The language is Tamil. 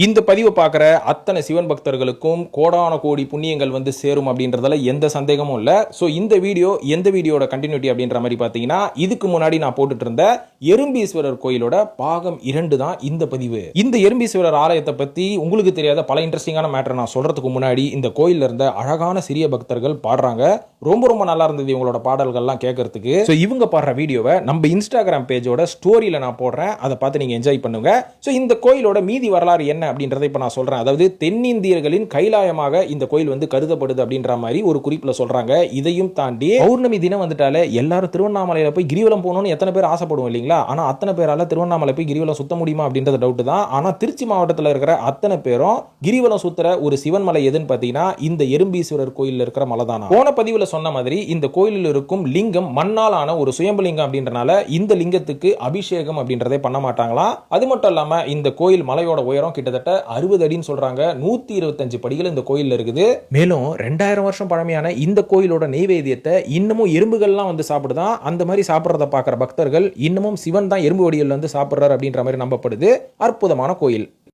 இந்த பதிவை பார்க்குற அத்தனை சிவன் பக்தர்களுக்கும் கோடான கோடி புண்ணியங்கள் வந்து சேரும் அப்படின்றதுல எந்த சந்தேகமும் இல்லை. ஸோ இந்த வீடியோ எந்த வீடியோட கண்டினியூட்டி அப்படின்ற மாதிரி பார்த்தீங்கன்னா, இதுக்கு முன்னாடி நான் போட்டுட்டு இருந்த எறும்பீஸ்வரர் கோயிலோட பாகம் 2 தான் இந்த பதிவு. இந்த எறும்பீஸ்வரர் ஆலயத்தை பற்றி உங்களுக்கு தெரியாத பல இன்ட்ரெஸ்டிங்கான மேட்டர் நான் சொல்றதுக்கு முன்னாடி இந்த கோயிலில் இருந்த அழகான சிறிய பக்தர்கள் பாடுறாங்க. ரொம்ப ரொம்ப நல்லா இருந்தது இவங்களோட பாடல்கள்லாம் கேட்கறதுக்கு. ஸோ இவங்க பாடுற வீடியோவை நம்ம இன்ஸ்டாகிராம் பேஜோட ஸ்டோரியில் நான் போடுறேன், அதை பார்த்து நீங்கள் என்ஜாய் பண்ணுங்க. ஸோ இந்த கோயிலோட மீதி வரலாறு என்ன அப்படின்றத இப்ப நான் சொல்றேன். அதாவது தென்னிந்தியர்களின் கைலாயமாக இந்த கோயில் வந்து கருதப்படுது அப்படின்ற மாதிரி ஒரு குறிப்புல சொல்றாங்க. இதையும் தாண்டி பௌர்ணமி தினம் வந்துட்டாலே எல்லாரும் திருவண்ணாமலையில போய் கிரிவலம் போகணும்னு எத்தனை பேர் ஆசைப்படுவோம் இல்லைங்களா? ஆனா அத்தனை பேரால திருவண்ணாமலை போய் கிரிவலம் சுத்த முடியுமா அப்படின்றது டவுட் தான். ஆனா திருச்சி மாவட்டத்தில் இருக்கிற அத்தனை பேரும் கிரிவலம் சுத்துற ஒரு சிவன் மலை எதுன்னு பாத்தீங்கன்னா இந்த எறும்பீஸ்வரர் கோயில் இருக்கிற மலை தானா. போன பதிவுல சொன்ன மாதிரி இந்த கோயிலில் இருக்கும் லிங்கம் மண்ணால் ஆன ஒரு சுயம்பலிங்கம் அப்படின்றனால இந்த லிங்கத்துக்கு அபிஷேகம் அப்படின்றதே பண்ண மாட்டாங்களாம். அது மட்டும் இல்லாம இந்த கோயில் மலையோட உயரம் கிட்டத்தட்ட 60 அடின்னு சொல்றாங்க. 125 படிகள் இந்த கோயில்ல இருக்குது. மேலும் 2000 வருஷம் பழமையான இந்த கோயிலோட நெய்வேத்தியத்தை இன்னமும் எறும்புகள்லாம் வந்து சாப்பிடுதான். அந்த மாதிரி சாப்பிடுறத பார்க்குற பக்தர்கள் இன்னமும் சிவன் தான் எறும்பு வடிவில் வந்து சாப்பிடுறாரு அப்படின்ற மாதிரி நம்பப்படுது. அற்புதமான கோயில்.